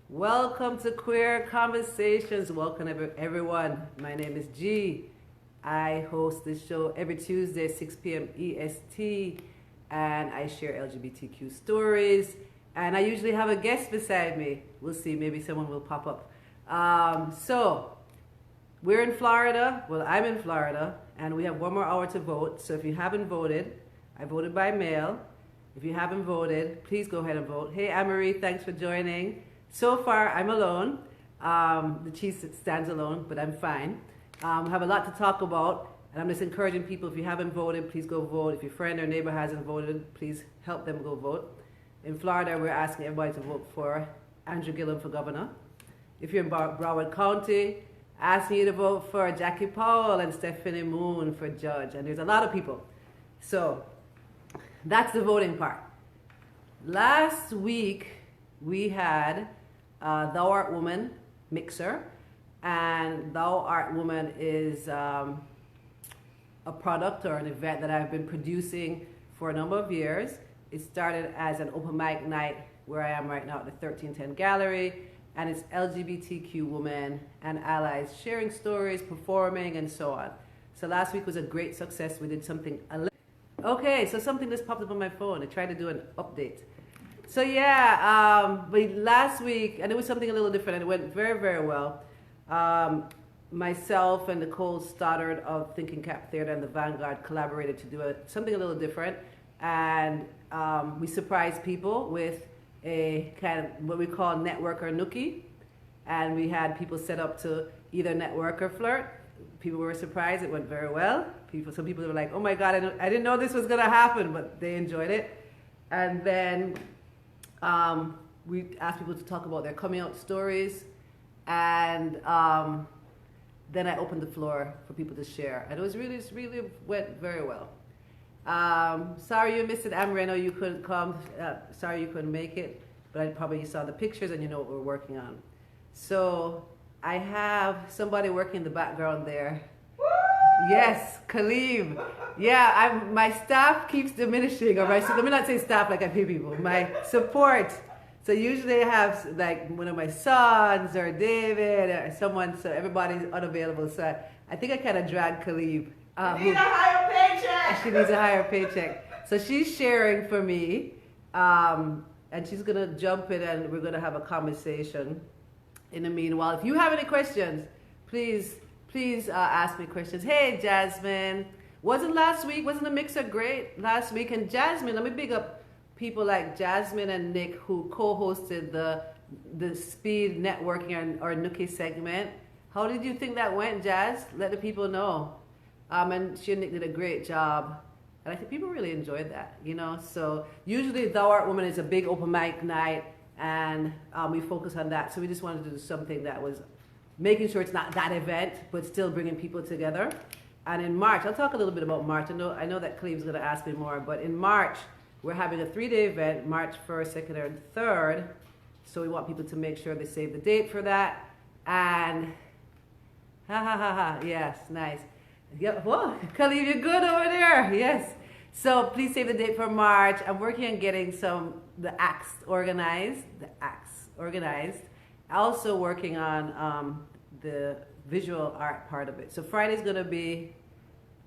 Welcome to Queer Conversations. Welcome everyone. My name is G. I host this show every Tuesday, 6 p.m. EST, and I share LGBTQ stories. And I usually have a guest beside me. We'll see, maybe someone will pop up. So, we're in Florida. Well, I'm in Florida, and we have one more hour to vote. So if you haven't voted, I voted by mail. If you haven't voted, please go ahead and vote. Hey, Anne-Marie, thanks for joining. So far, I'm alone. The cheese stands alone, but I'm fine. We have a lot to talk about, and I'm just encouraging people, if you haven't voted, please go vote. If your friend or neighbor hasn't voted, please help them go vote. In Florida, we're asking everybody to vote for Andrew Gillum for governor. If you're in Broward County, asking you to vote for Jackie Powell and Stephanie Moon for judge. And there's a lot of people. So that's the voting part. Last week, we had Thou Art Woman mixer, and Thou Art Woman is a product or an event that I've been producing for a number of years. It started as an open mic night where I am right now at the 1310 Gallery, and it's LGBTQ women and allies sharing stories, performing, and so on. So last week was a great success. We did something. Okay, so something just popped up on my phone. I tried to do an update. So yeah, but last week, and it was something a little different, and it went very, very well. Myself and Nicole Stoddard of Thinking Cap Theater and the Vanguard collaborated to do something a little different, and we surprised people with a kind of what we call network or nookie, and we had people set up to either network or flirt. People were surprised; it went very well. Some people were like, "Oh my God, I didn't know this was gonna happen," but they enjoyed it, and then. We asked people to talk about their coming out stories, and then I opened the floor for people to share, and it really went very well. Sorry you missed it, Amber. I know you couldn't come. Sorry you couldn't make it, but I probably saw the pictures and you know what we're working on. So I have somebody working in the background there. Yes, Calibes. Yeah, my staff keeps diminishing, or let me not say staff like I pay people. My support. So usually I have like one of my sons or David or someone. So everybody's unavailable. So I think I kind of dragged Calibes. She needs a higher paycheck. She needs a higher paycheck. So she's sharing for me, and she's gonna jump in, and we're gonna have a conversation. In the meanwhile, if you have any questions, please ask me questions. Hey, Jasmine. Wasn't the mixer great last week? And Jasmine, let me big up people like Jasmine and Nick who co-hosted the speed networking or nookie segment. How did you think that went, Jazz? Let the people know. And she and Nick did a great job. And I think people really enjoyed that, you know? So usually Thou Art Woman is a big open mic night, and we focus on that. So we just wanted to do something that was making sure it's not that event, but still bringing people together. And in March, I'll talk a little bit about March. I know that Cleve's going to ask me more, but in March, we're having a 3-day event, March 1st, 2nd, and 3rd. So we want people to make sure they save the date for that. And, yes, nice. Yep. Whoa, Calebe, you're good over there. Yes. So please save the date for March. I'm working on getting the acts organized. Also working on the visual art part of it. So Friday's going to be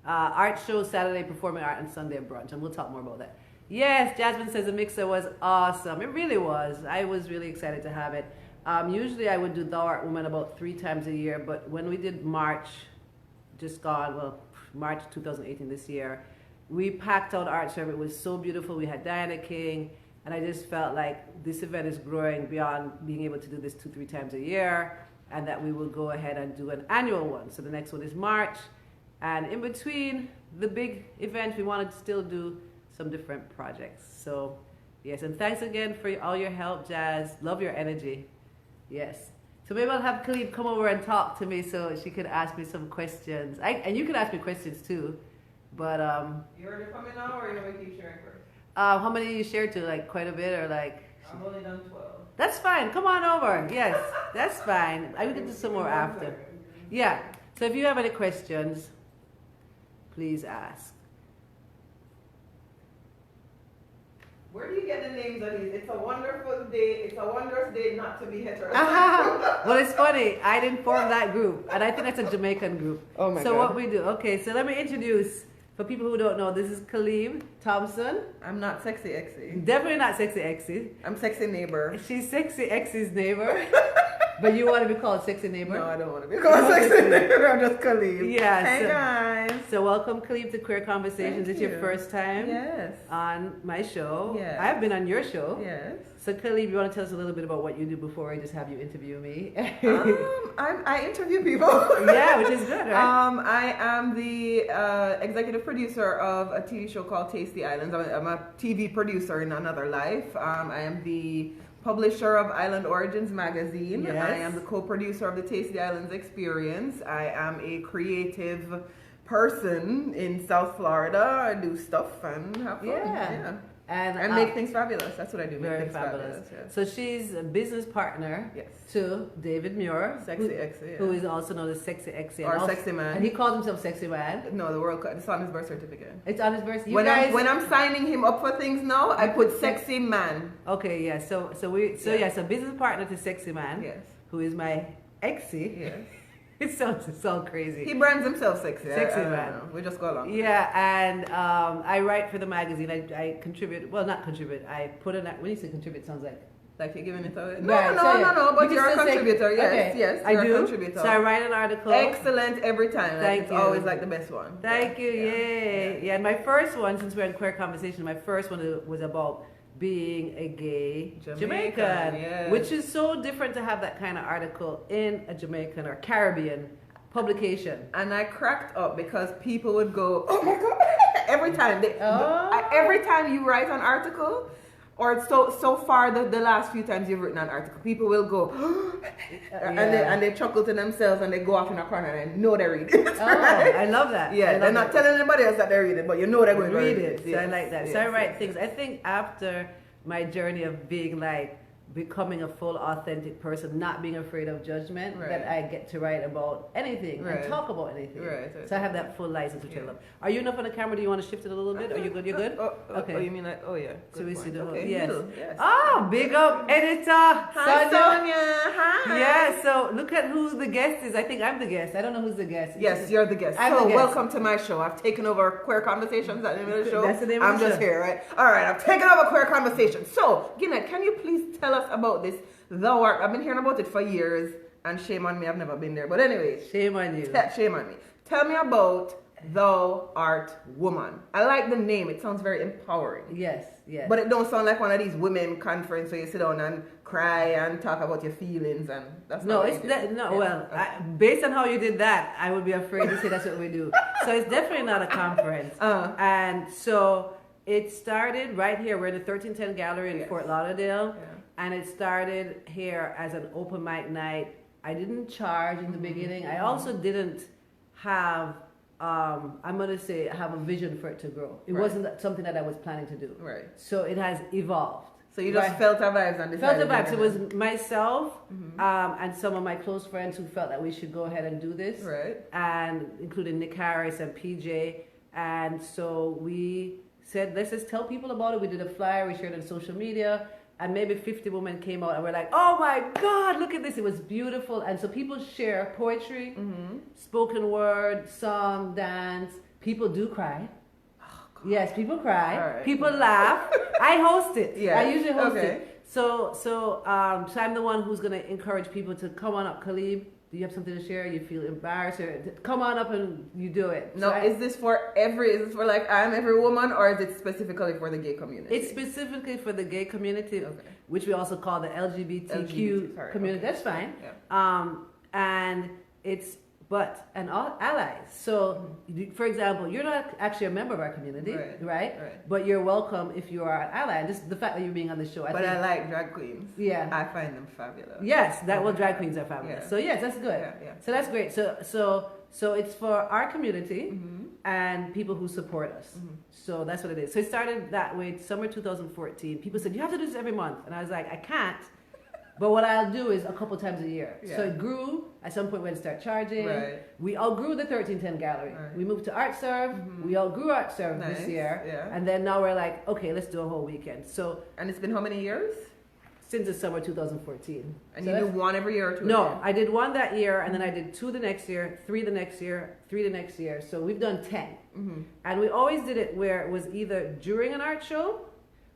art show, Saturday performing art, and Sunday brunch. And we'll talk more about that. Yes, Jasmine says the mixer was awesome. It really was. I was really excited to have it. Usually I would do Thou Art Woman about 3 times a year, but when we did March, March 2018 this year, we packed out art show. It was so beautiful. We had Diana King. And I just felt like this event is growing beyond being able to do this 2-3 times a year, and that we will go ahead and do an annual one. So the next one is March. And in between the big event, we wanted to still do some different projects. So yes, and thanks again for all your help, Jazz. Love your energy. Yes. So maybe I'll have Calebe come over and talk to me so she could ask me some questions. And you can ask me questions too. But You already coming now, or you want to keep sharing first? how many you shared to? Like quite a bit, or like? I've only done 12. That's fine. Come on over. Yes, that's fine. I can do some more after. Yeah. So if you have any questions, please ask. Where do you get the names of these? It's a wonderful day. It's a wondrous day not to be heterosexual. Well, it's funny. I didn't form that group, and I think that's a Jamaican group. Oh my so God. what we do? Okay, so let me introduce. For people who don't know, this is Calibe Thompson. I'm not sexy exy. Definitely not sexy Exy. I'm sexy neighbor. She's sexy Exy's neighbor, but you want to be called sexy neighbor. No, I don't want to be called sexy neighbor. I'm just Calibes. Yeah. Hey so, guys. so welcome, Calibe, to Queer Conversations. Thank It's your you. first time Yes. on my show. Yes. I've been on your show. Yes. So, Calibe, you want to tell us a little bit about what you do before I just have you interview me? I interview people. Yeah, which is good, right? I am the executive producer of a TV show called Tasty Islands. I'm a TV producer in another life. I am the publisher of Island Origins magazine. Yes. I am the co-producer of the Tasty Islands Experience. I am a creative person in South Florida. I do stuff and have fun. Yeah. And make things fabulous. That's what I do. Make Very things fabulous. Yes. So she's a business partner Yes. to David Muir, Sexy Exy. who is also known as Sexy Exy. Or and also- Sexy Man. And he calls himself Sexy Man. No, the world. It's on his birth certificate. It's on his birth. You When guys, I'm signing him up for things now, I put sexy man. okay, yeah. So business partner to Sexy Man, Yes. who is my Exy. Yes. It sounds so crazy. He brands himself sexy. Sexy I don't man. know. We just go along. Yeah, and I write for the magazine. I contribute. Well, not contribute. I put in. When you say contribute, it sounds like. Like you're giving it away. Right, so yeah. No. But You you're a can still say- contributor. Yes, okay, yes. I You're do. a contributor. So I write an article. Excellent every time. Like, Thank it's you. always like the best one. Thank you. Yay. Yeah. And my first one, since we're in queer conversation, my first one was about being a gay Jamaican, yes. which is so different to have that kind of article in a Jamaican or Caribbean publication. And I cracked up because people would go, "Oh my god!" every time. Oh. Every time you write an article, or so far the last few times you've written an article, people will go, and they chuckle to themselves and they go off in a corner and I know they read it. Oh, Right? I love that. Yeah, I love they're not that. telling anybody else that they read it, but you know they're going to read it. So I Yes, like that. yes, So I write yes. things. I think after my journey of being like becoming a full authentic person, not being afraid of judgment, Right. that I get to write about anything Right. and talk about anything. Right. So I have that full license, which I Yeah. love. Are you enough on the camera? Do you want to shift it a little bit? Are you good? You're good? Okay. Oh, you mean like, oh yeah. So we see the whole, okay, yes. middle, yes. Oh, big up editor Hi, Sonia. Hi. Yeah, so look at who the guest is. I think I'm the guest. I don't know who's the guest. Yes, you're the guest. I'm So the guest. welcome to my show. I've taken over Queer Conversations at the name of the show. That's the name of I'm the just show. here, right? All right, I've taken over Queer Conversations. So, Ginette, can you please tell us about this? Thou art. I've been hearing about it for years, and shame on me, I've never been there. But anyways, Shame on you. shame on me. Tell me about Thou Art Woman. I like the name. It sounds very empowering. Yes, yes. But it don't sound like one of these women conferences where you sit down and cry and talk about your feelings, and that's No, not what it's you that, do. no. Yeah. Well, Okay. based on how you did that, I would be afraid to say that's what we do. So it's definitely not a conference. And so it started right here. We're in the 1310 Gallery in Yes. Fort Lauderdale, Yeah. and it started here as an open mic night. I didn't charge in the beginning. I also didn't have. I'm gonna say have a vision for it to grow. It Right. wasn't something that I was planning to do. Right. So it has evolved. So you just Right. felt our vibes and Felt decided. the vibes. to It do was myself and some of my close friends who felt that we should go ahead and do this, Right. and including Nick Harris and PJ. And so we said, let's just tell people about it. We did a flyer, we shared it on social media, and maybe 50 women came out and were like, oh my God, look at this. It was beautiful. And so people share poetry, spoken word, song, dance. People do cry. Yes, people cry. All right. People laugh. I host it. Yeah. I usually host Okay. it. So I'm the one who's going to encourage people to come on up. Calib, do you have something to share? You feel embarrassed? Or come on up and you do it. No, So is this for like I'm every woman, or is it specifically for the gay community? it's specifically for the gay community, Okay. which we also call the LGBTQ LGBT, sorry, community. okay. That's fine. Yeah. And it's and all allies. So, for example, you're not actually a member of our community, right? Right. But you're welcome if you are an ally. And just the fact that you're being on the show, I But think, I like drag queens. yeah. I find them fabulous. Yes, drag queens are fabulous. Yeah. So yes, that's good. Yeah. So that's great. So it's for our community and people who support us. So that's what it is. So it started that way, summer 2014. People said, you have to do this every month. And I was like, I can't But what I'll do is a couple times a year. Yeah. So it grew. At some point, we're going to start charging. Right. We outgrew the 1310 gallery. Right. We moved to Art Serve. We outgrew Art Serve Nice. this year. Yeah. And then now we're like, okay, let's do a whole weekend. So And it's been how many years? since the summer 2014. And So you do that's- one every year or two? No, every year? I did one that year, and then I did 2 the next year, 3 the next year, 3 the next year. So we've done 10. Mm-hmm. And we always did it where it was either during an art show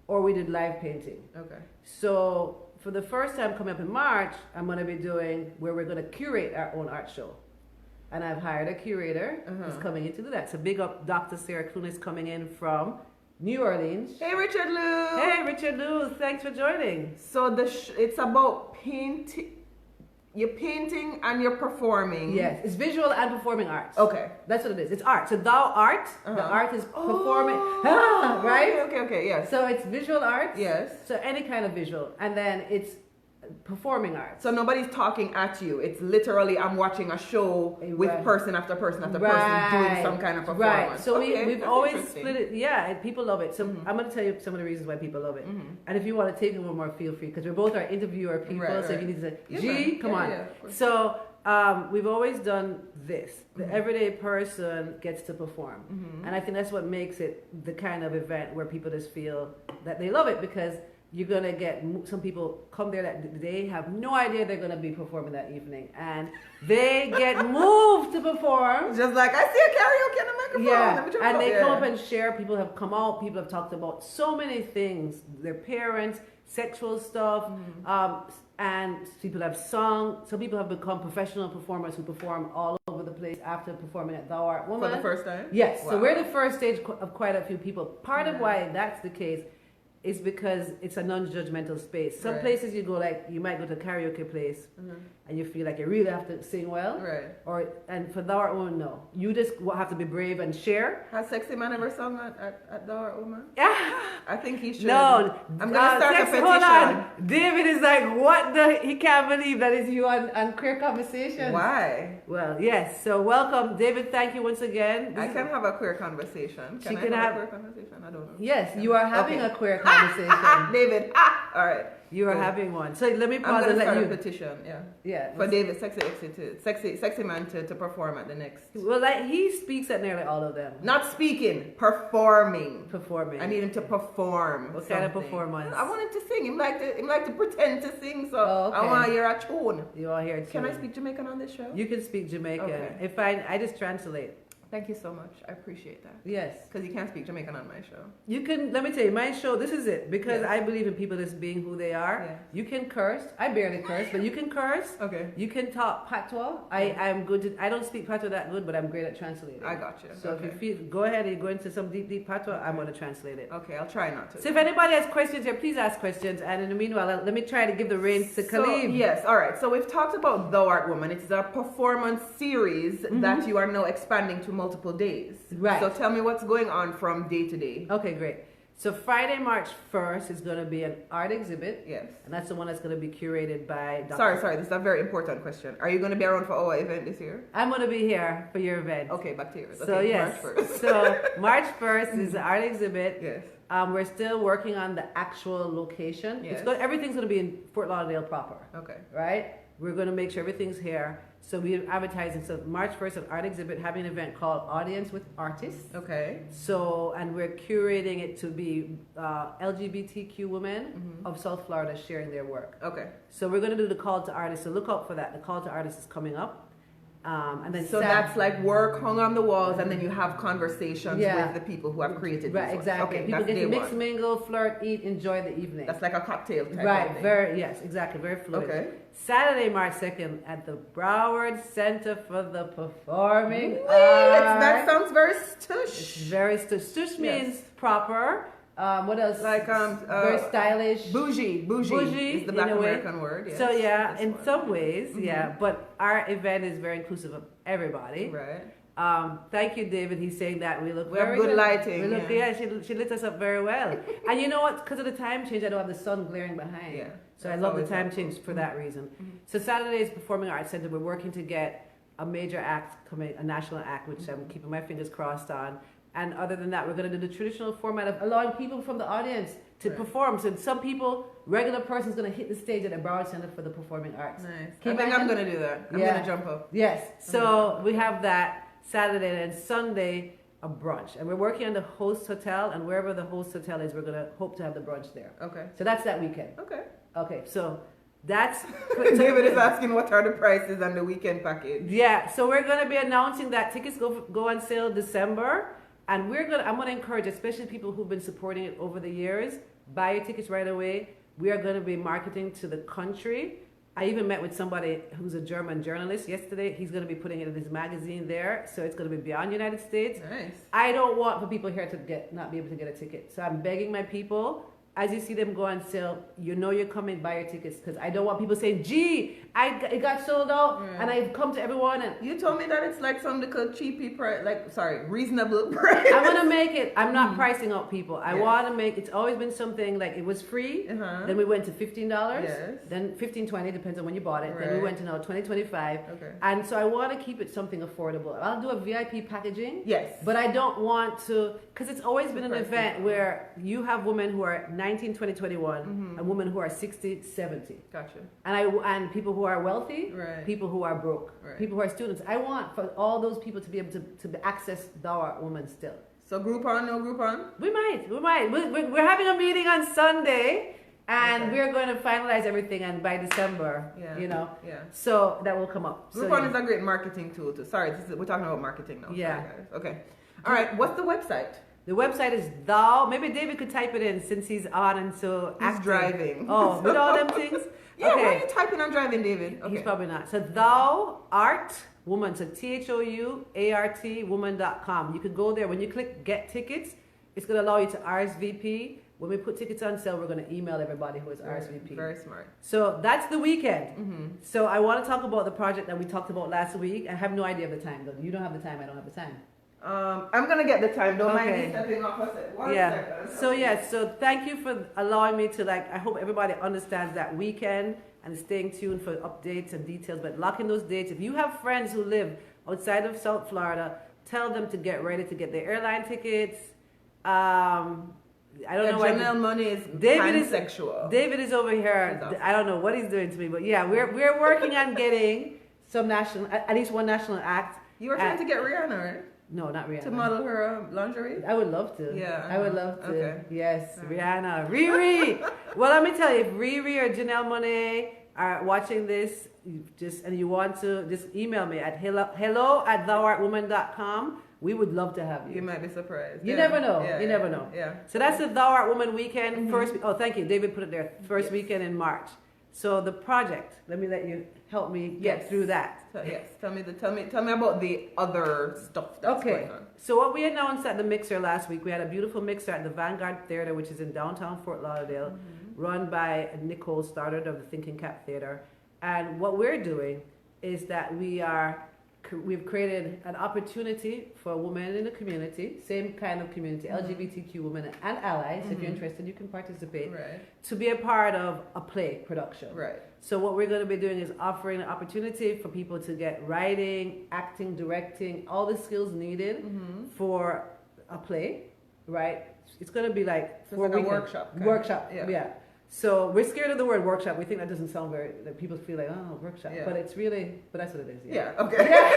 or we did live painting. Okay. So for the first time coming up in March, I'm going to be doing where we're going to curate our own art show. And I've hired a curator who's coming in to do that. So big up Dr. Sarah Clunis coming in from New Orleans. Hey, Richard Lou. Hey, Richard Lou, thanks for joining. So it's about painting. You're painting and you're performing. Yes, it's visual and performing arts. Okay. That's what it is. It's art. So thou art, the art is performing, right? Okay, yes. So it's visual arts. Yes. So any kind of visual. And then it's performing arts. So nobody's talking at you. It's literally I'm watching a show with Right. person after person after person doing some kind of performance. Right. So Okay, we've that's always interesting. split it. Yeah, and people love it. So I'm going to tell you some of the reasons why people love it. And if you want to take it a little more, feel free, because we both are interviewer people. Right, so if right. you need to say, Yeah, G, man. come Yeah, on. yeah, of course. So we've always done this. The everyday person gets to perform. And I think that's what makes it the kind of event where people just feel that they love it, because you're going to get some people come there that they have no idea they're going to be performing that evening. And they get moved to perform. Just like I see a karaoke on the microphone. Yeah, Let me jump and up. they Yeah. come up and share. People have come out. People have talked about so many things: their parents, sexual stuff, and people have sung. Some people have become professional performers who perform all over the place after performing at Thou Art Woman For the first time? Yes, so Wow. we're the first stage of quite a few people. Part of why that's the case is because it's a non-judgmental space. Some Right. places you go, like you might go to a karaoke place and you feel like you really have to sing well. Right. And for Thou Art Woman, no. You just have to be brave and share. Has Sexy Man ever sung at Thou Art Woman? Yeah. I think he should. No, I'm gonna start a petition. Hold on. David is like, what the? He can't believe that is you on Queer Conversations. Why? Well, yes. So welcome, David. Thank you once again. I can have a queer conversation. She Can I can have have- a queer conversation? I don't know. Yes, you are having Okay. a queer conversation. David. All right. You are Good. having one. So let me I'm pause gonna and let start a you. petition. Yeah. Yeah. For David, sexy man to perform at the next. Well, like he speaks at nearly all of them. Not speaking, performing. Performing. I need him to perform. What kind of something. performance? I want him to sing. Him like to pretend to sing. So Oh, okay. I want to hear a tune. You all here too. Can I speak Jamaican on this show? You can speak Jamaican. Okay. If I just translate. Thank you so much. I appreciate that. Yes. Because you can't speak Jamaican on my show. You can, let me tell you, my show, this is it. Because Yes. I believe in people just being who they are. Yes. You can curse. I barely curse, but you can curse. Okay. You can talk patois. I'm good to, I don't speak patois that good, but I'm great at translating. I got you. So Okay. if you feel, go ahead and go into some deep patois, I'm going to translate it. Okay, I'll try not to. So if anybody has questions here, please ask questions. And in the meanwhile, let me try to give the reins to Calibes. Yes, all right. So we've talked about Thou Art Woman. It's a performance series that you are now expanding to multiple days. Right. So tell me what's going on from day to day. Okay, great. So Friday, March 1st is going to be an art exhibit. Yes. And that's the one that's going to be curated by Dr. Sorry. This is a very important question. Are you going to be around for our event this year? I'm going to be here for your event. Okay, back to yours. So Okay, yes, March 1st. so March 1st is the art exhibit. Yes. We're still working on the actual location. Yes. Everything's going to be in Fort Lauderdale proper, Okay. right? We're going to make sure everything's here. So we're advertising. So March 1st, an art exhibit, having an event called Audience with Artists. Okay. So, and we're curating it to be LGBTQ women of South Florida sharing their work. Okay. So we're going to do the call to artists. So look out for that. The call to artists is coming up. And then So that's like work hung on the walls, and then you have conversations Yeah. with the people who have created right, these ones. exactly. Okay, People that's get day to mix, one. mingle, flirt, eat, enjoy the evening. That's like a cocktail type Right, of thing. very, yes, exactly, very fluid. Okay. Saturday, March 2nd at the Broward Center for the Performing Wait, Arts. that sounds very It's stush. very stush means proper. What else? Like, very stylish. Bougie is the in Black a way. American word. Yes. So yeah, That's in one. some ways, yeah. But our event is very inclusive of everybody. Right. Thank you, David. He's saying that we look We have very good lighting, We look, yeah. she lit us up very well. And you know what? Because of the time change, I don't have the sun glaring behind. Yeah, So I that's love the always time helpful. change for that reason. So Saturday is Performing Arts Center. We're working to get a major act coming, a national act, which I'm keeping my fingers crossed on. And other than that, we're going to do the traditional format of allowing people from the audience to Right. perform. So some people regular person's going to hit the stage at the Broward Center for the Performing Arts. Nice. Can I you think I'm imagine? going to do that. I'm Yeah. going to jump up. Yes. So we have that Saturday and Sunday, a brunch. And we're working on the host hotel, and wherever the host hotel is, we're going to hope to have the brunch there. Okay. So that's that weekend. Okay. Okay, so that's... David is asking what are the prices on the weekend package. Yeah, so we're going to be announcing that tickets go on sale December, and I'm going to encourage, especially people who've been supporting it over the years, buy your tickets right away. We are going to be marketing to the country. I even met with somebody who's a German journalist yesterday. He's going to be putting it in his magazine there, so it's going to be beyond the United States. Nice. I don't want for people here to not be able to get a ticket, so I'm begging my people. As you see them go on sale, you know you're coming, buy your tickets, because I don't want people saying, gee, it got sold out, and I've come to everyone. And You told me that it's like some little cheapy price, reasonable price. I want to make it, I'm not pricing out people. I want to make, it's always been something like it was free, then we went to $15, then $15, $20, depends on when you bought it. Then we went to now $20, $25. Okay. And so I want to keep it something affordable. I'll do a VIP packaging. Yes. But I don't want to, because it's always been an event where you have women who are 19, 20, 21, and women who are 60, 70. Gotcha. And people who are wealthy, Right. people who are broke, Right. people who are students. I want for all those people to be able to access Thou Art Woman still. So Groupon, no Groupon? We might. We're having a meeting on Sunday, and we're going to finalize everything, and by December, Yeah. so that will come up. Groupon is a great marketing tool too. Sorry, we're talking about marketing now. Yeah. Sorry, guys. Okay. All right. What's the website? The website is Thou. Maybe David could type it in since he's on and so He's active. driving. Oh, with all them things. Yeah. Why are you typing on driving, David? Okay. He's probably not. So Thou Art Woman. So THOUART woman.com. You could go there. When you click Get Tickets, it's going to allow you to RSVP. When we put tickets on sale, we're going to email everybody who is RSVP. Very smart. So that's the weekend. So I want to talk about the project that we talked about last week. I have no idea of the time, though. You don't have the time. I don't have the time. I'm gonna get the time. Don't mind me stepping off a second. One second. So thank you for allowing me to I hope everybody understands that weekend and staying tuned for updates and details. But lock in those dates. If you have friends who live outside of South Florida, tell them to get ready to get their airline tickets. I don't know why. Janelle Money is pansexual. David is over here. Awesome. I don't know what he's doing to me, but yeah, we're working on getting some at least one national act. You were trying to get Rihanna, right? No, not Rihanna. To model her lingerie? I would love to. Yeah. I would love to. Okay. Yes, Rihanna. Riri! Well, let me tell you, if Riri or Janelle Monáe are watching this, you want to, just email me at hello@thouartwoman.com. We would love to have you. You might be surprised. You never know. Yeah, you never know. Yeah. So that's the Thou Art Woman weekend. Thank you. David put it there. First weekend in March. So the project, let me let you help me get through that. So, yes. Tell me about the other stuff that's going on. So what we announced at the Mixer last week, we had a beautiful mixer at the Vanguard Theater, which is in downtown Fort Lauderdale, run by Nicole Stoddard of the Thinking Cap Theater. And what we're doing is that we've created an opportunity for women in the community, same kind of community, LGBTQ women and allies. If you're interested, you can participate. Right. To be a part of a play production. Right. So what we're going to be doing is offering an opportunity for people to get writing, acting, directing, all the skills needed for a play, right? It's going to be like a workshop. Workshop, yeah. So we're scared of the word workshop. We think that doesn't sound that people feel like, oh, workshop. Yeah. But it's really, but that's what it is. Yeah, okay. Yeah.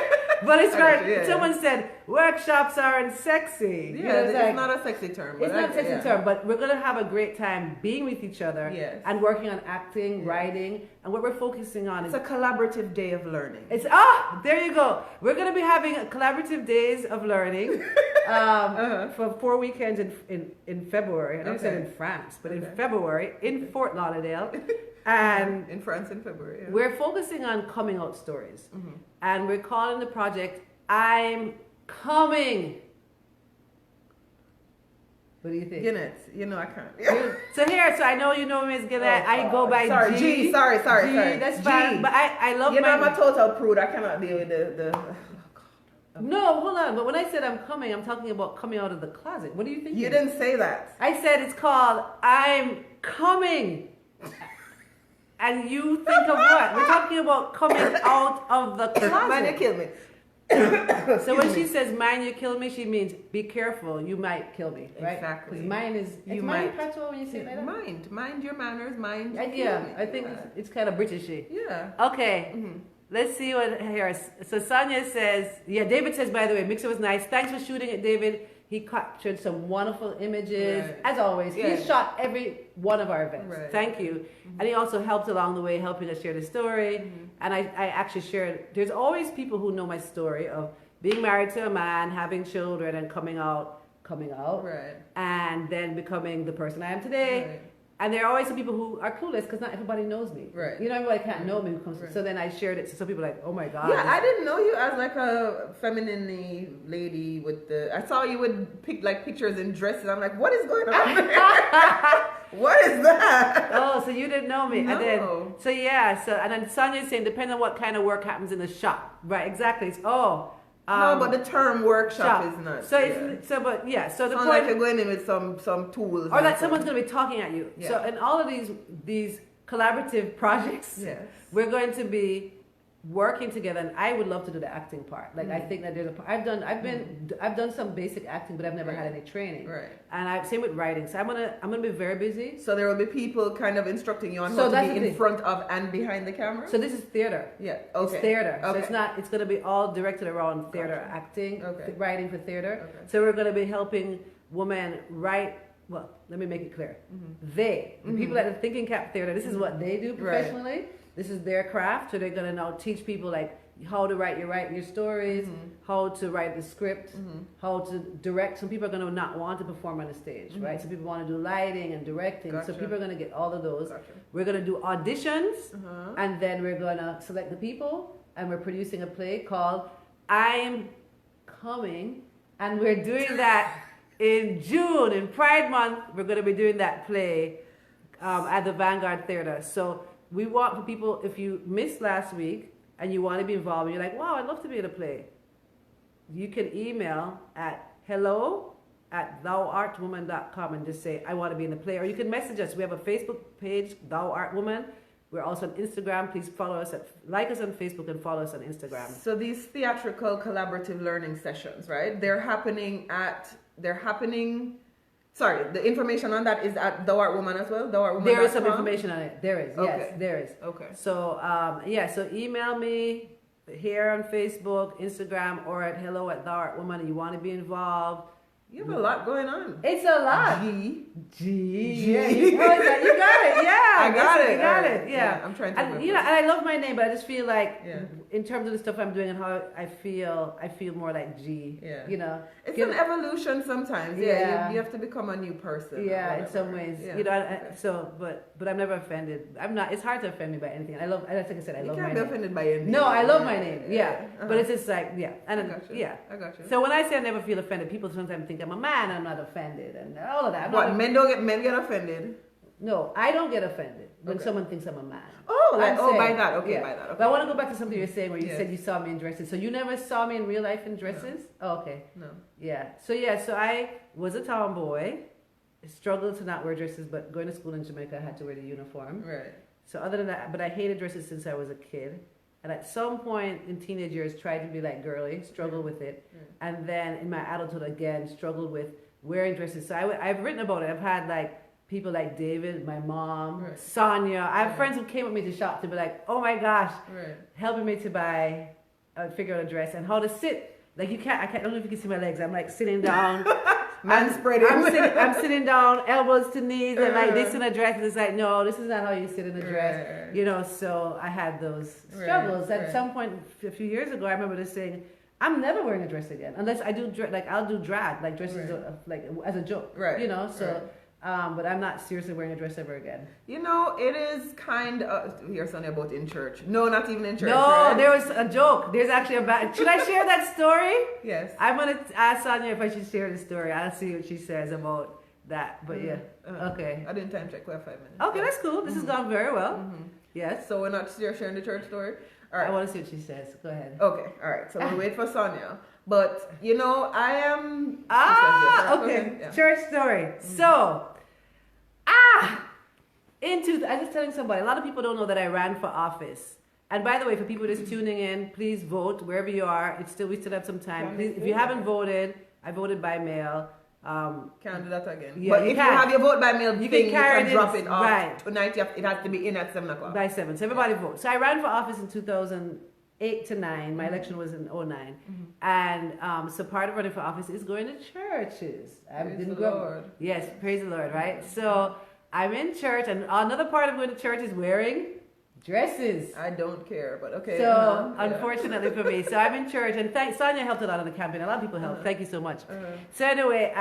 But it's right. Yeah, Someone said workshops aren't sexy. Yeah, it's not a sexy term. It's not a sexy term, but we're going to have a great time being with each other and working on acting, writing, and what we're focusing on is a collaborative day of learning. There you go. We're going to be having collaborative days of learning for 4 weekends in February. I know I said in France, but in February in Fort Lauderdale. And in France in February. Yeah. We're focusing on coming out stories. And we're calling the project I'm Coming. What do you think? Guinness. You know I can't. So I know you know me as Guinness. I go by G. Sorry. That's fine. But I love I'm a total prude. I cannot deal with the No, hold on. But when I said I'm coming, I'm talking about coming out of the closet. What do you think? You didn't say that. I said it's called I'm Coming. And you think of what? We're talking about coming out of the closet. Man, you kill me. So when she says "mine, you kill me," she means be careful, you might kill me, right? Exactly. 'Cause mine is You mind might. patois when you say it like that. Mind your manners, mind. Yeah, I think it's kind of Britishy. Yeah. Okay, let's see what here. So Sonia says, yeah, David says, by the way, Mixer was nice. Thanks for shooting it, David. He captured some wonderful images, Right. as always. Yeah. He shot every one of our events. Right. Thank you. And he also helped along the way, helping us share the story. And I actually shared, there's always people who know my story of being married to a man, having children, and coming out, Right. and then becoming the person I am today. Right. And there are always some people who are clueless because not everybody knows me. Right. You know, everybody can't know me who comes. Right. So then I shared it. So some people are like, oh my God. Yeah, I didn't know you as like a feminine lady with the. I saw you would pick like pictures in dresses. I'm like, what is going on there? What is that? Oh, so you didn't know me. No. And then, so yeah, so, and then Sonia's saying, depending on what kind of work happens in the shop. Right, exactly. So, no, but the term workshop is not. So yeah. it's, so, but yeah, so the Sounds point. like you're going in with some tools. Or that someone's going to be talking at you. Yeah. So in all of these collaborative projects, Yes. we're going to be working together, and I would love to do the acting part. Like I think that there's I've done some basic acting, but I've never had any training. Right. And same with writing. So I'm gonna be very busy. So there will be people kind of instructing you on So how that's to be the in thing. front of and behind the camera. So this is theater. Yeah. It's Okay. theater. So Okay. it's gonna be all directed around theater Gotcha. acting, Okay. writing for theater. Okay. So we're gonna be helping women write. Well, let me make it clear. The people at the Thinking Cap Theater, this is what they do Right. professionally. This is their craft. So they're gonna now teach people like how to write your stories, how to write the script, how to direct. Some people are gonna not want to perform on the stage, right? Some people want to do lighting and directing. So Gotcha. people are gonna get all of those. Gotcha. We're gonna do auditions, and then we're gonna select the people, and we're producing a play called I'm Coming, and we're doing that in June, in Pride Month. We're gonna be doing that play at the Vanguard Theater. So we want for people, if you missed last week and you want to be involved, and you're like, wow, I'd love to be in a play, you can email at hello@thouartwoman.com and just say, I want to be in the play. Or you can message us. We have a Facebook page, Thou Art Woman. We're also on Instagram. Please follow us, like us on Facebook and follow us on Instagram. So these theatrical collaborative learning sessions, right? They're happening. Sorry, the information on that is at Thou Art Woman as well. Thouartwoman.com. There is some information on it. There is. Okay. Yes, there is. Okay. So, so email me here on Facebook, Instagram, or at hello@thouartwoman. You want to be involved. You have a lot going on. It's a lot. G. Yeah, you got it. Yeah, I got it. You got All right. it. Yeah. I'm trying to And remember. you know, and I love my name, but I just feel like, Yeah. in terms of the stuff I'm doing and how I feel more like G. Yeah. You know, It's Give- an evolution sometimes. Yeah. Yeah. You have to become a new person. or Yeah, in whatever. some ways, Yeah. you know. Okay. So, but I'm never offended. I'm not. It's hard to offend me by anything. I love. Like I said, I You love can't my be name. offended by anything. No, I love my name. Yeah, Uh-huh. but it's just like and I got you. yeah. I got you. So when I say I never feel offended, people sometimes think I'm a man. I'm not offended, and all of that. I'm not What, men get offended? No, I don't get offended when Okay. someone thinks I'm a man. Oh, like, I'm by saying, that. Okay, yeah. by that. Okay. But I want to go back to something you were saying where you Yes. said you saw me in dresses. So you never saw me in real life in dresses? Oh, okay. No. Yeah. So I was a tomboy, struggled to not wear dresses, but going to school in Jamaica, I had to wear the uniform. Right. So other than that, but I hated dresses since I was a kid. And at some point in teenage years, tried to be like girly, struggled with it. And then in my adulthood, again, struggled with wearing dresses. So I've written about it. I've had like people like David, my mom, Right. Sonia. I have friends who came with me to shop to be like, oh my gosh, Right. helping me to figure out a dress and how to sit. Like I don't know if you can see my legs. I'm like sitting down. Man spreading. I'm sitting down, elbows to knees, and like this in a dress. And it's like, no, this is not how you sit in a dress. Right. You know, so I had those Right, struggles. At right. some point a few years ago, I remember just saying, I'm never wearing a dress again unless I do I'll do drag, like dresses Right. like as a joke. Right, You know, so. right. But I'm not seriously wearing a dress ever again. You know, it is kind of. Here's something about in church. No, not even in church. No, right? there was a joke. There's actually should I share that story? Yes. I'm gonna ask Sonia if I should share the story. I'll see what she says about that. But yeah, okay. I didn't time check. We have 5 minutes. Okay, that's cool. This has gone very well. Yes. So we're not sharing the church story? All I right. want to see what she says. Go ahead. Okay. All right. So we'll wait for Sonia. But, you know, I am. Ah, Go okay. ahead, yeah. Church story. So, I was telling somebody, a lot of people don't know that I ran for office And by the way, for people just tuning in, please vote wherever you are. We still have some time. Please, if you haven't voted, I voted by mail. Can't do that again. Yeah, but you if can. you have your vote by mail You thing, can carry you can it drop it off right. tonight. It has to be in at 7 o'clock. By 7. So everybody vote. So I ran for office in 2008 to 9. My election was in 09. And so part of running for office is going to churches. Praise the Lord. Yes, praise the Lord, right? So I'm in church, and another part of going to church is wearing dresses. I don't care, but okay. So unfortunately for me, so I'm in church, and Sonia helped a lot on the campaign. A lot of people helped. Thank you so much. So anyway,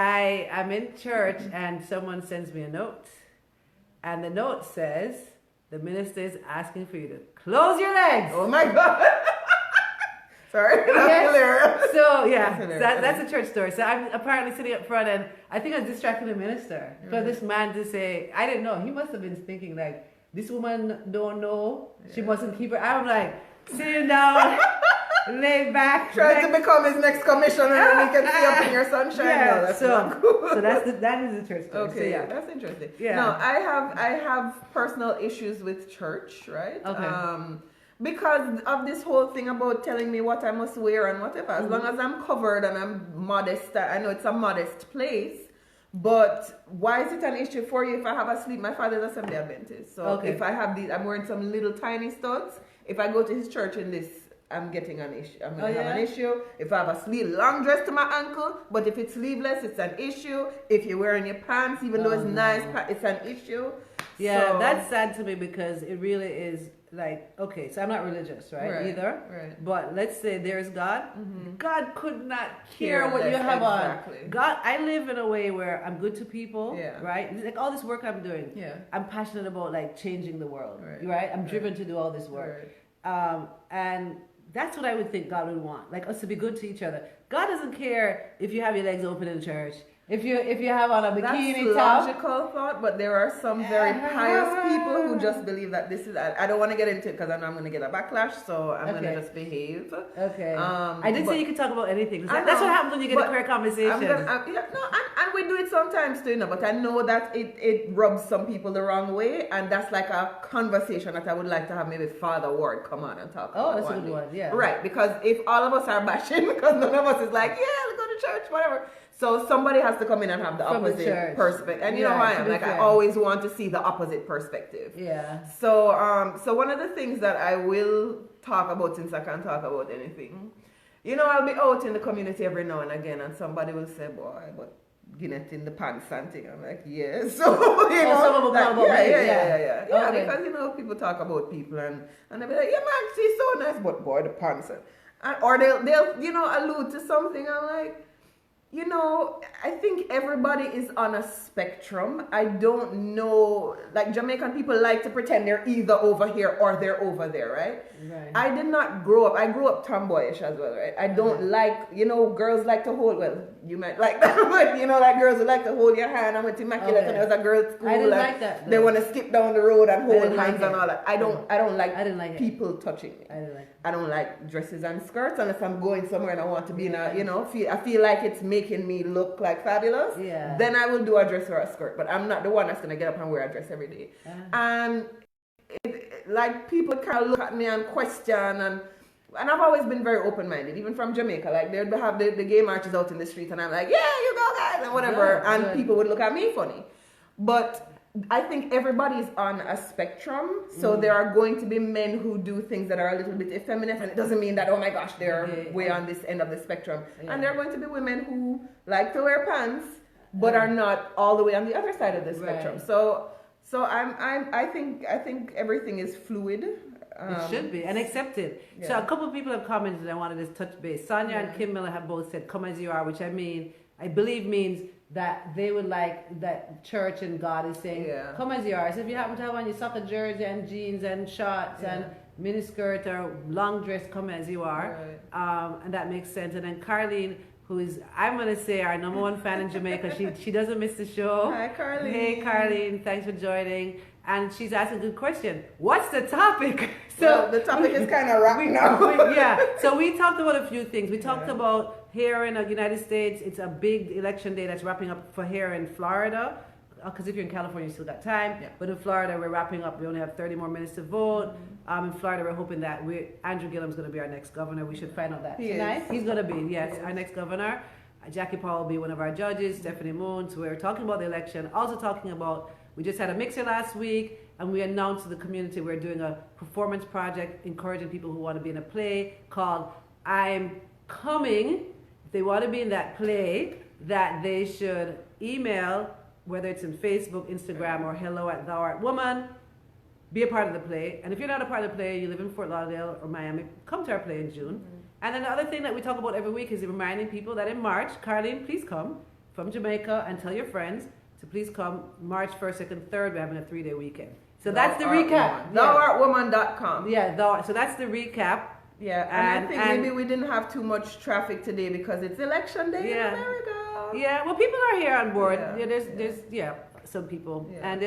I'm in church, and someone sends me a note, and the note says the minister is asking for you to close your legs. Oh my God. Sorry, that's Yes. hilarious. So yeah, that's a church story. So I'm apparently sitting up front, and I think I was distracting the minister for this man to say, I didn't know. He must have been thinking like, this woman don't know. She mustn't keep her. I'm like, sit down, lay back. Trying to become his next commissioner, and he can see up in your sunshine. Yeah, No, that's not cool. so that is the church story. Okay, So, yeah. that's interesting. Yeah. No, I have personal issues with church, right? Okay. Because of this whole thing about telling me what I must wear and whatever. As long as I'm covered and I'm modest, I know it's a modest place. But why is it an issue for you if I have a sleeve? My father's Assembly Adventist. So if I have these, I'm wearing some little tiny studs. If I go to his church in this, I'm getting an issue. I'm going to have an issue. If I have a long dress to my ankle, but if it's sleeveless, it's an issue. If you're wearing your pants, even though it's nice, it's an issue. Yeah, So- that's sad to me because it really is like, okay, so I'm not religious, right? Either. Right. But let's say there's God. God could not care Care what you less, have exactly. on. God, I live in a way where I'm good to people, Yeah. right? It's like all this work I'm doing. Yeah. I'm passionate about like changing the world, Right. right? I'm driven to do all this work. And that's what I would think God would want, like us to be good to each other. God doesn't care if you have your legs open in church. If you have on a bikini That's top. logical thought, but there are some very pious people who just believe that this is. I don't want to get into it because I know I'm going to get a backlash, so I'm going to just behave. Okay. I did say you could talk about anything. I That's know, what happens when you get a but queer conversation. And we do it sometimes too, but I know that it rubs some people the wrong way, and that's like a conversation that I would like to have maybe Father Ward come on and talk about. Oh, that's a good one, yeah. Right, because if all of us are bashing, because none of us is like, yeah, let's go to church, whatever. So somebody has to come in and have the opposite perspective. And you know how I am. Like I always want to see the opposite perspective. Yeah. So so one of the things that I will talk about, since I can't talk about anything, you know, I'll be out in the community every now and again, and somebody will say, boy, but Guinness in the pants and thing. I'm like, yeah. So you know, someone will talk about me. Yeah, Okay. because you know, people talk about people and they'll be like, yeah, man, she's so nice, but boy, the pants. And or they'll you know, allude to something. I'm like, you know, I think everybody is on a spectrum. I don't know, like Jamaican people like to pretend they're either over here or they're over there, right? I did not grow up, I grew up tomboyish as well, right? I don't like, you know, girls like to hold, well, you might like that, but you know, like girls would like to hold your hand. I went to Immaculate and it was a girls' school. I didn't like that. They want to skip down the road and hold hands like and all that. I didn't like people touching me. I didn't like it. I don't like dresses and skirts unless I'm going somewhere and I want to be in a, you know, I feel like it's making me look like fabulous. Yeah. Then I will do a dress or a skirt, but I'm not the one that's going to get up and wear a dress every day. And like people kind of look at me and question, and I've always been very open-minded, even from Jamaica. Like they'd have the gay marches out in the street and I'm like, yeah, you go guys, and whatever. And people would look at me funny. But I think everybody's on a spectrum. So there are going to be men who do things that are a little bit effeminate, and it doesn't mean that, oh my gosh, they're way on this end of the spectrum. And there are going to be women who like to wear pants, but are not all the way on the other side of the spectrum. So I think everything is fluid. It should be and accepted. Yeah. So a couple of people have commented and I wanted to touch base. Sonia and Kim Miller have both said, come as you are, which I believe means that they would like that church and God is saying, come as you are. So if you happen to have on your soccer jersey and jeans and shorts and miniskirt or long dress, come as you are. And that makes sense. And then Carlene, who is, I'm going to say, our number one fan in Jamaica. She doesn't miss the show. Hi, Carlene. Hey, Carlene. Thanks for joining. And she's asked a good question. What's the topic? So the topic is kind of wrapped now. So we talked about a few things. We talked about hair in the United States. It's a big election day that's wrapping up for hair in Florida. because if you're in California, you still got time. Yeah. But in Florida, we're wrapping up. We only have 30 more minutes to vote. In Florida, we're hoping that Andrew Gillum's going to be our next governor. We should find out that tonight. He's going to be, yes, our next governor. Jackie Paul will be one of our judges, Stephanie Moon. So we're talking about the election, also talking about, we just had a mixer last week, and we announced to the community we're doing a performance project encouraging people who want to be in a play called I'm Coming. If they want to be in that play, that they should email, whether it's in Facebook, Instagram, or hello@thouartwoman, be a part of the play. And if you're not a part of the play, you live in Fort Lauderdale or Miami, come to our play in June. And then the other thing that we talk about every week is reminding people that in March, Carlene, please come from Jamaica and tell your friends to please come March 1st, 2nd, 3rd. We're having a 3-day weekend. So that's the recap. Thoughtwoman.com. Yeah, so that's the recap. Yeah, and I think maybe we didn't have too much traffic today because it's election day in America. Yeah, well, people are here on board. Yeah, there's some people, and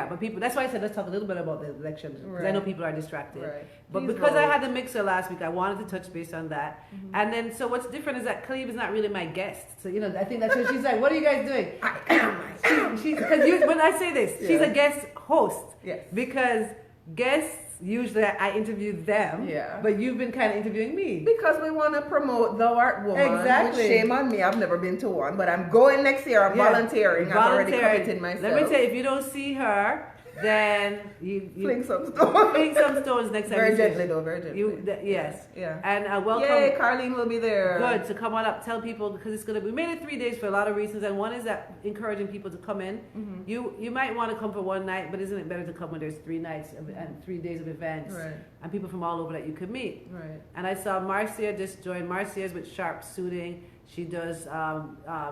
but people. That's why I said let's talk a little bit about the election because I know people are distracted. Right. But because I had the mixer last week, I wanted to touch base on that. And then, so what's different is that Calibes is not really my guest. So I think that's what she's like. What are you guys doing? I am. She's because when I say this, she's a guest host. Yes. Because guests. Usually I interview them, but you've been kind of interviewing me. Because we want to promote The Art Woman. Exactly. Which, shame on me, I've never been to one, but I'm going next year. I'm volunteering. I've already committed myself. Let me tell you, if you don't see her, then you fling some stones. Fling some stones next time. Very gently though, very gently. Yes. Yeah. And welcome. Yay, Carlene will be there. Good. So come on up, tell people because it's gonna. We made it 3 days for a lot of reasons, and one is that encouraging people to come in. You might want to come for one night, but isn't it better to come when there's 3 nights and 3 days of events, and people from all over that you could meet. Right. And I saw Marcia just join. Marcia's with Sharp Suiting. She does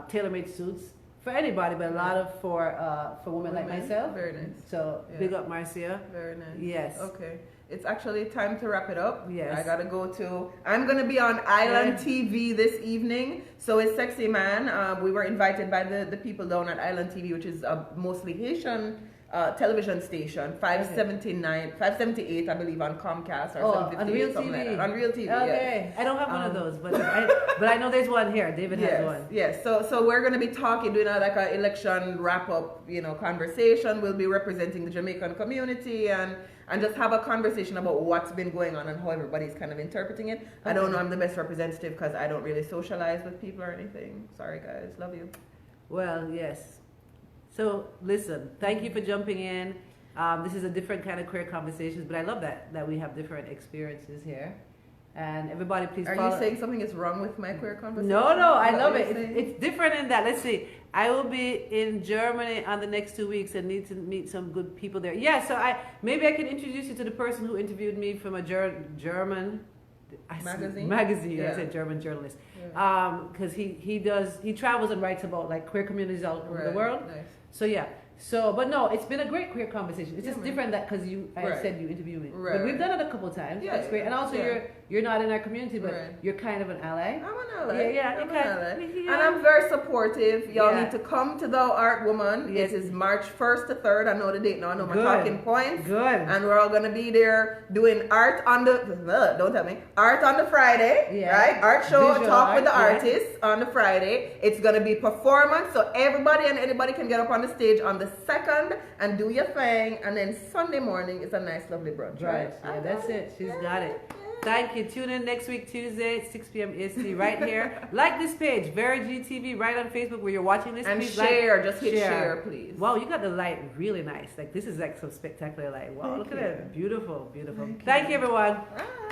tailor-made suits. For anybody, but a lot of for women like myself. Very nice. So big up Marcia. Very nice. Yes. Okay. It's actually time to wrap it up. Yes. I gotta go to. I'm gonna be on Island TV this evening. So it's Sexy Man. We were invited by the people down at Island TV, which is a mostly Haitian television station, 578, I believe, on Comcast or 758, something like that. On Real TV. Okay, I don't have one of those, but I know there's one here. David has one. Yes. So we're gonna be doing like an election wrap up, conversation. We'll be representing the Jamaican community and just have a conversation about what's been going on and how everybody's kind of interpreting it. I don't know. I'm the best representative because I don't really socialize with people or anything. Sorry, guys. Love you. Well, yes. So listen, thank you for jumping in. This is a different kind of queer conversations, but I love that we have different experiences here. And everybody, please follow. Are you saying something is wrong with my queer conversation? No, I love it. It's different in that. Let's see. I will be in Germany on the next 2 weeks and need to meet some good people there. Yeah, so maybe I can introduce you to the person who interviewed me from a German magazine. Yeah. I said German journalist. Because he travels and writes about like queer communities all over the world. Nice. So but no, it's been a great queer conversation. It's just different that because I said you interview me, but we've done it a couple of times. Yeah, that's great. And also you're not in our community, but you're kind of an ally. I'm an ally. Yeah, I'm an ally. And I'm very supportive. Y'all need to come to The Art Woman. Yes. It is March 1st to 3rd. I know the date now. I know my talking points. Good. And we're all gonna be there doing art on the don't tell me art on the Friday. Yeah. Right? Art show, Visual talk art, with the artists on the Friday. It's gonna be performance, so everybody and anybody can get up on the stage on the 2nd and do your thing, and then Sunday morning is a nice lovely brunch. Right. Yeah, that's it. She's got it. Thank you. Tune in next week, Tuesday, 6 p.m. EST, right here. Like this page, Vera GTV, right on Facebook where you're watching this. And please share. Just hit share, please. Wow, you got the light really nice. Like, this is like some spectacular light. Wow, look at that. Beautiful, beautiful. Thank you, everyone. Bye.